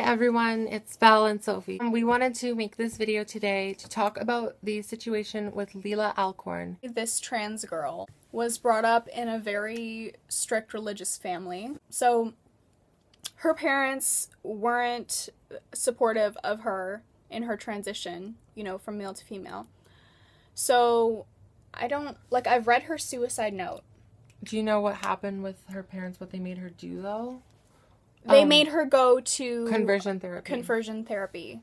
everyone, it's Belle and Sophie. We wanted to make this video today to talk about the situation with Leela Alcorn. This trans girl was brought up in a very strict religious family. So her parents weren't supportive of her in her transition, you know, from male to female. So I've read her suicide note. Do you know what happened with her parents, what they made her do though? They made her go to conversion therapy.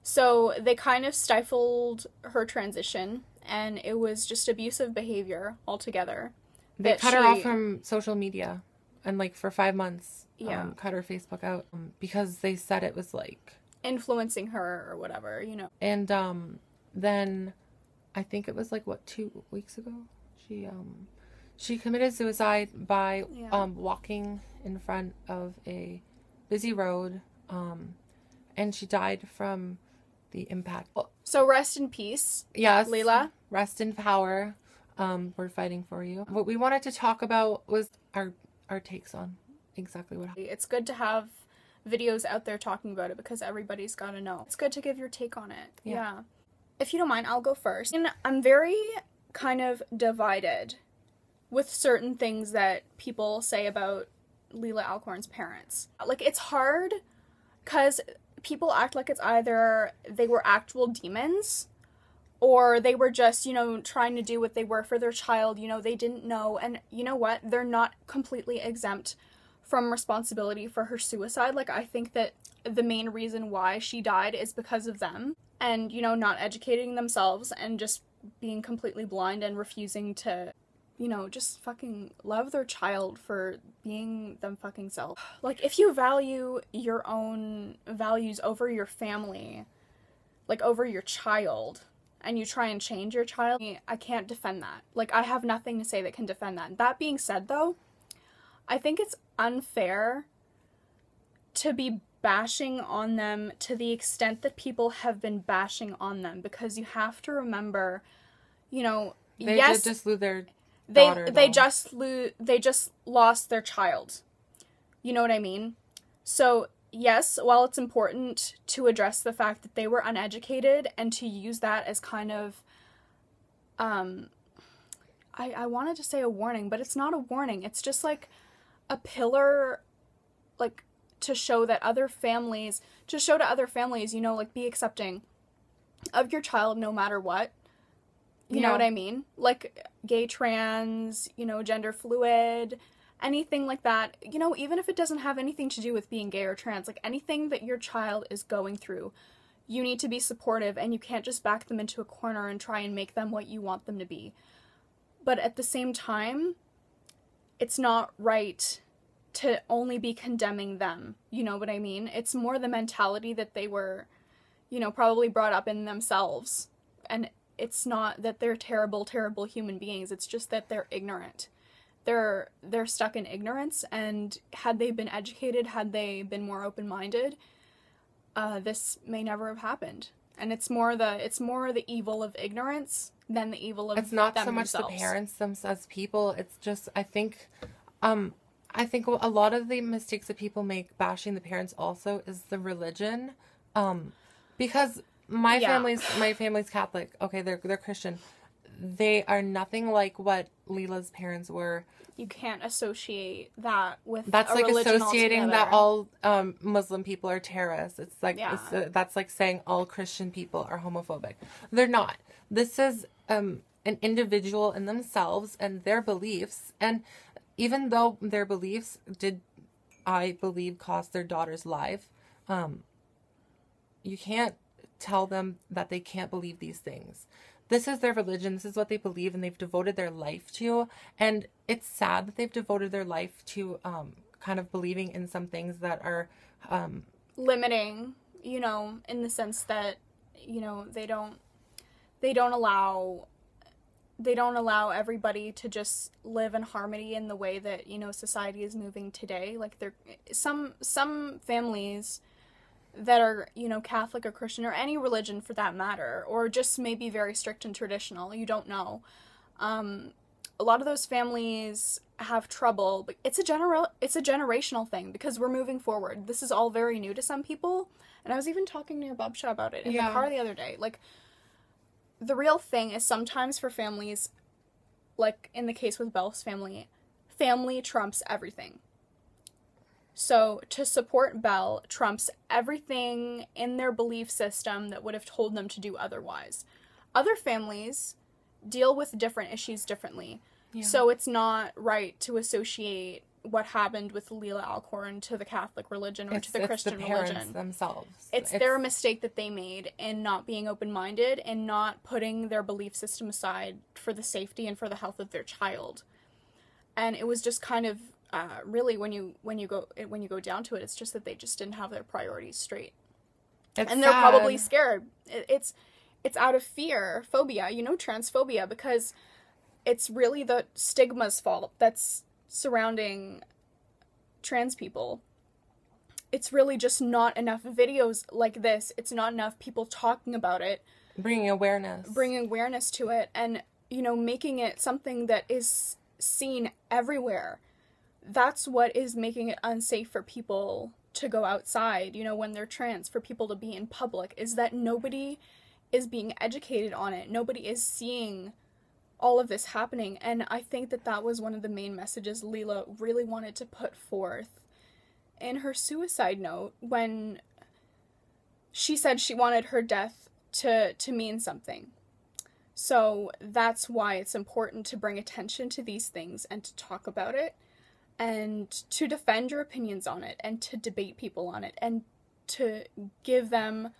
So they kind of stifled her transition, and it was just abusive behavior altogether. They cut her off from social media, and for 5 months, cut her Facebook out because they said it was influencing her or whatever, you know. And then I think it was 2 weeks ago, she committed suicide by walking in front of a busy road, and she died from the impact. So rest in peace. Yes. Leela. Rest in power. We're fighting for you. What we wanted to talk about was our takes on exactly what happened. It's good to have videos out there talking about it because everybody's got to know. It's good to give your take on it. Yeah. If you don't mind, I'll go first. And I'm very kind of divided with certain things that people say about Leela Alcorn's parents. It's hard because people act like it's either they were actual demons or they were just, trying to do what they were for their child. They didn't know. And you know what? They're not completely exempt from responsibility for her suicide. I think that the main reason why she died is because of them and, not educating themselves and just being completely blind and refusing to, just fucking love their child for being them fucking self. If you value your own values over your family, over your child, and you try and change your child, I can't defend that. I have nothing to say that can defend that. That being said, though, I think it's unfair to be bashing on them to the extent that people have been bashing on them, because you have to remember, they did just lose their daughter, they just lost their child. You know what I mean? So yes, while it's important to address the fact that they were uneducated and to use that as kind of I wanted to say a warning, but it's not a warning. It's just a pillar, to show that other families, be accepting of your child no matter what. You know what I mean? Gay, trans, gender fluid, anything like that. Even if it doesn't have anything to do with being gay or trans, anything that your child is going through, you need to be supportive, and you can't just back them into a corner and try and make them what you want them to be. But at the same time, it's not right to only be condemning them. You know what I mean? It's more the mentality that they were, probably brought up in themselves. And it's not that they're terrible, terrible human beings. It's just that they're ignorant. They're stuck in ignorance, and had they been educated, had they been more open-minded, this may never have happened. And it's more the evil of ignorance than the evil of them themselves. It's not so much the parents themselves as people. It's just, I think a lot of the mistakes that people make bashing the parents also is the religion, because my family's Catholic. Okay, they're Christian. They are nothing like what Leela's parents were. You can't associate that with that's a religion associating altogether. That all Muslim people are terrorists. It's that's like saying all Christian people are homophobic. They're not. This is an individual in themselves and their beliefs, and even though their beliefs did, I believe, cost their daughter's life, you can't tell them that they can't believe these things. This is their religion. This is what they believe, and they've devoted their life to. And it's sad that they've devoted their life to kind of believing in some things that are limiting, in the sense that, they don't allow everybody to just live in harmony in the way that, society is moving today. Some families that are, Catholic or Christian or any religion for that matter, or just maybe very strict and traditional, you don't know. a lot of those families have trouble, but it's a generational thing, because we're moving forward. This is all very new to some people, and I was even talking to Babsha about it in the car the other day. Like, the real thing is sometimes for families, like in the case with Belle's family, family trumps everything. So to support Belle trumps everything in their belief system that would have told them to do otherwise. Other families deal with different issues differently. Yeah. So it's not right to associate what happened with Leela Alcorn to the Catholic religion or to the Christian religion themselves. It's their mistake that they made in not being open-minded and not putting their belief system aside for the safety and for the health of their child. And it was just kind of really, when you go down to it, it's just that they just didn't have their priorities straight. And they're probably scared. It's out of fear, phobia, transphobia, because it's really the stigma's fault that's surrounding trans people. It's really just not enough videos like this. It's not enough people talking about it. Bringing awareness to it, and, making it something that is seen everywhere. That's what is making it unsafe for people to go outside, when they're trans, for people to be in public, is that nobody is being educated on it. Nobody is seeing all of this happening. And I think that was one of the main messages Leela really wanted to put forth in her suicide note, when she said she wanted her death to mean something. So that's why it's important to bring attention to these things and to talk about it, and to defend your opinions on it, and to debate people on it, and to give them,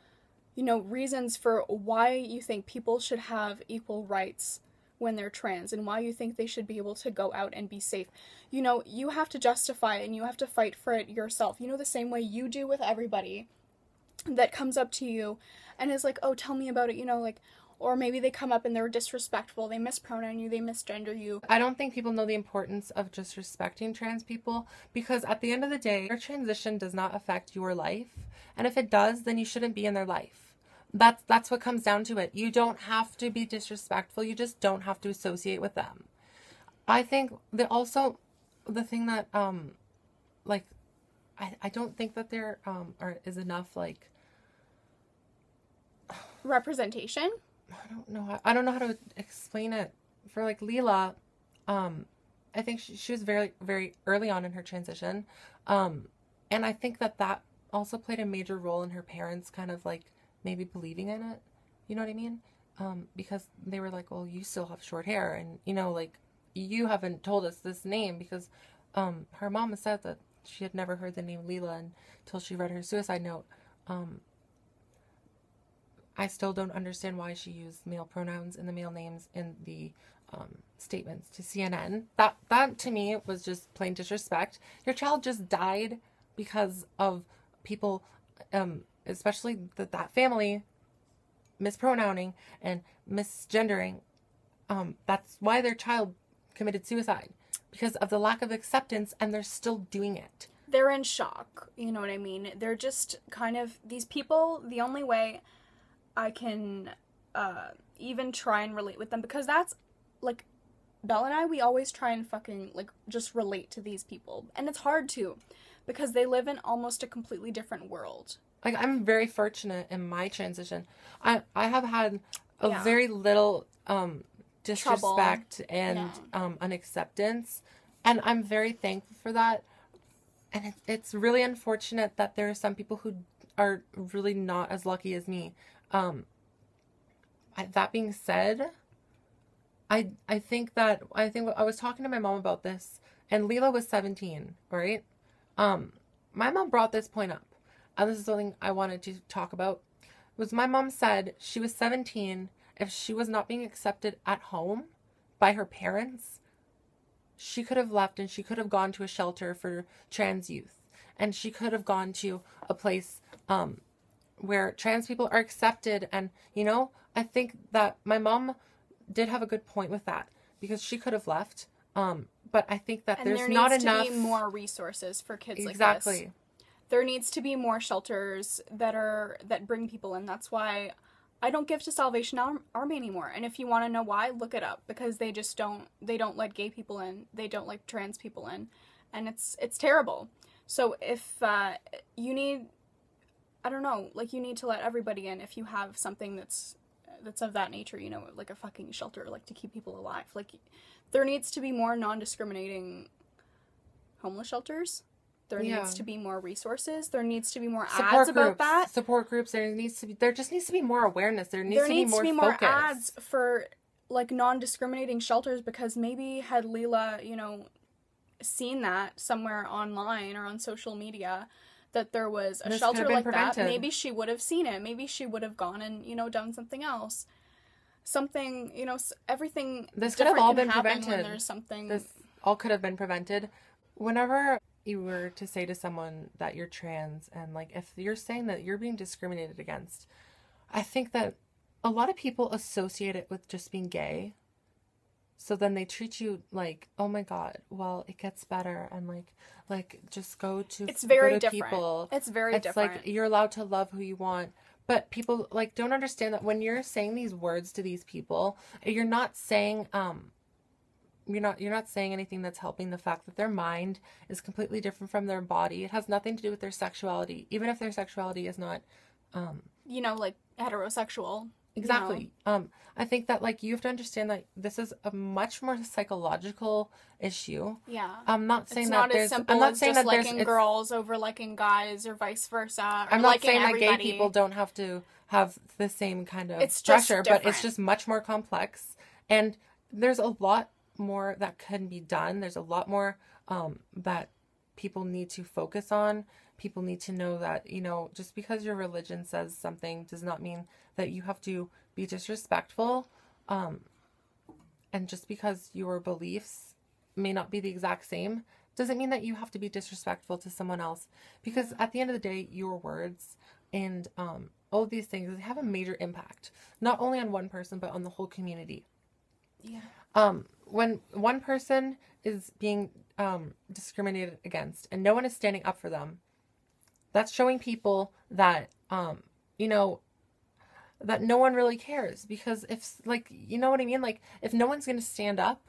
reasons for why you think people should have equal rights when they're trans, and why you think they should be able to go out and be safe. You have to justify it, and you have to fight for it yourself, the same way you do with everybody that comes up to you and is like, oh, tell me about it, or maybe they come up and they're disrespectful, they mispronoun you, they misgender you. I don't think people know the importance of just respecting trans people, because at the end of the day, your transition does not affect your life. And if it does, then you shouldn't be in their life. That's what comes down to it. You don't have to be disrespectful. You just don't have to associate with them. I think that also the thing that, I don't think that there is enough, representation? I don't know how to explain it. For Leela, I think she was very, very early on in her transition. And I think that also played a major role in her parents kind of maybe believing in it. You know what I mean? Because they were like, well, you still have short hair, and you haven't told us this name, because her mom said that she had never heard the name Leela until she read her suicide note. I still don't understand why she used male pronouns in the male names in the statements to CNN. That to me was just plain disrespect. Your child just died because of people, especially that family, mispronouncing and misgendering. That's why their child committed suicide, because of the lack of acceptance, and they're still doing it. They're in shock. You know what I mean? They're just kind of, these people, the only way I can even try and relate with them, because that's, Belle and I, we always try and fucking, just relate to these people. And it's hard to, because they live in almost a completely different world. I'm very fortunate in my transition. I have had a very little disrespect and unacceptance, and I'm very thankful for that. And it's really unfortunate that there are some people who are really not as lucky as me. That being said, I think I was talking to my mom about this, and Leela was 17, right? My mom brought this point up, and this is something I wanted to talk about. Was my mom said she was 17, if she was not being accepted at home by her parents, she could have left and she could have gone to a shelter for trans youth, and she could have gone to a place where trans people are accepted. And I think that my mom did have a good point with that, because she could have left, but I think that there's not enough. There needs to be more resources for kids like this. Exactly. There needs to be more shelters that bring people in. That's why I don't give to Salvation Army anymore. And if you want to know why, look it up, because they don't let gay people in. They don't let trans people in. And it's terrible. So if you need, I don't know, like, you need to let everybody in if you have something that's of that nature, you know, like a fucking shelter, like, to keep people alive. Like, there needs to be more non-discriminating homeless shelters. There needs to be more resources. There needs to be more ads about that. Support groups. There just needs to be more awareness. There needs to be more focus. Ads for, like, non-discriminating shelters, because maybe had Leela, you know, seen that somewhere online or on social media, that there was a shelter like that, maybe she would have seen it. Maybe she would have gone and, you know, done something else. Something, you know, everything. This could have all been prevented. When there's something. This all could have been prevented. Whenever you were to say to someone that you're trans, and, like, if you're saying that you're being discriminated against, I think that a lot of people associate it with just being gay. So then they treat you like, oh my God, well, it gets better, and like just go to it's very go to different. People. It's very different. Like, you're allowed to love who you want, but people, like, don't understand that when you're saying these words to these people, you're not saying you're not saying anything that's helping the fact that their mind is completely different from their body. It has nothing to do with their sexuality, even if their sexuality is not you know, like, heterosexual. Exactly. You know? I think that, like, you have to understand that this is a much more psychological issue. Yeah. I'm not saying it's that not there's... as simple I'm not as saying just that liking girls over liking guys, or vice versa. Or I'm not saying everybody. that gay people don't have to have the same kind of it's pressure, just but it's just much more complex. And there's a lot more that can be done. There's a lot more that people need to focus on. People need to know that, you know, just because your religion says something does not mean that you have to be disrespectful. And just because your beliefs may not be the exact same doesn't mean that you have to be disrespectful to someone else. Because at the end of the day, your words and all of these things, they have a major impact, not only on one person, but on the whole community. Yeah. When one person is being discriminated against and no one is standing up for them, that's showing people that, you know, that no one really cares. Because if, like, you know what I mean? Like, if no one's going to stand up,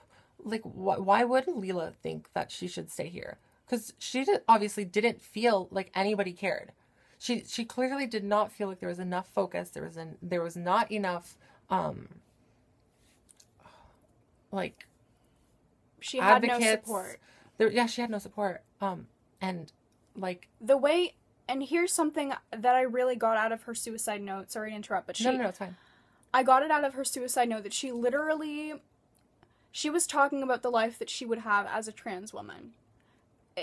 like, why wouldn't Leela think that she should stay here? Because she obviously didn't feel like anybody cared. She clearly did not feel like there was enough focus. There was not enough, like, she had advocates. no support. She had no support. And, like, the way... And here's something that I really got out of her suicide note. Sorry to interrupt, but No, it's fine. I got it out of her suicide note that she was talking about the life that she would have as a trans woman.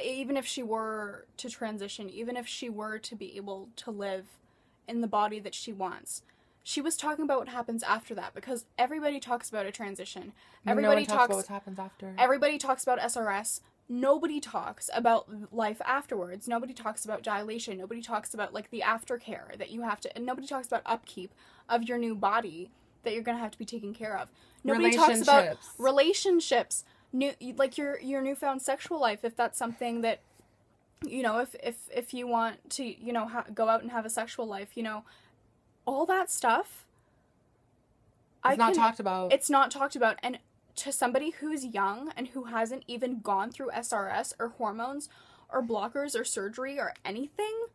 Even if she were to transition, even if she were to be able to live in the body that she wants. She was talking about what happens after that, because everybody talks about a transition. Everybody talks about what happens after. Everybody talks about SRS. Nobody talks about life afterwards. Nobody talks about dilation. Nobody talks about, like, the aftercare that you have to... And nobody talks about upkeep of your new body that you're going to have to be taken care of. Nobody talks about relationships. Like, your newfound sexual life, if that's something that, you know, if you want to, you know, go out and have a sexual life, you know, all that stuff... It's not talked about. It's not talked about. And to somebody who's young and who hasn't even gone through SRS or hormones or blockers or surgery or anything,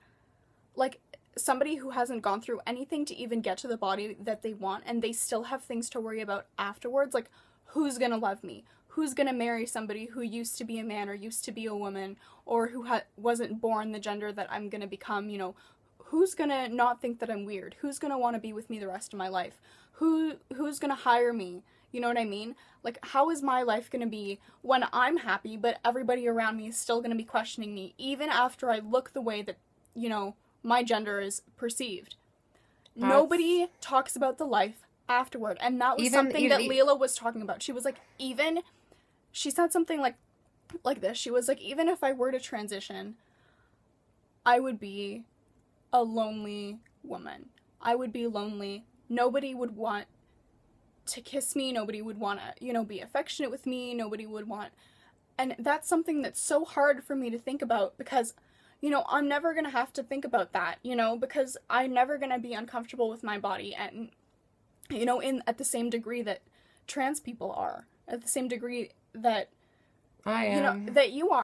like, somebody who hasn't gone through anything to even get to the body that they want, and they still have things to worry about afterwards, like, who's gonna love me? Who's gonna marry somebody who used to be a man or used to be a woman, or who wasn't born the gender that I'm gonna become, you know? Who's gonna not think that I'm weird? Who's gonna want to be with me the rest of my life? Who's gonna hire me? You know what I mean? Like, how is my life going to be when I'm happy, but everybody around me is still going to be questioning me, even after I look the way that, you know, my gender is perceived? Nobody talks about the life afterward. And that was something that Leela was talking about. She was like, she said something like this. She was like, even if I were to transition, I would be a lonely woman. I would be lonely. Nobody would want to kiss me. Nobody would want to, you know, be affectionate with me. Nobody would want... And that's something that's so hard for me to think about, because, you know, I'm never going to have to think about that, you know, because I'm never going to be uncomfortable with my body. And you know, at the same degree that trans people are, at the same degree that I am. You know, that you are.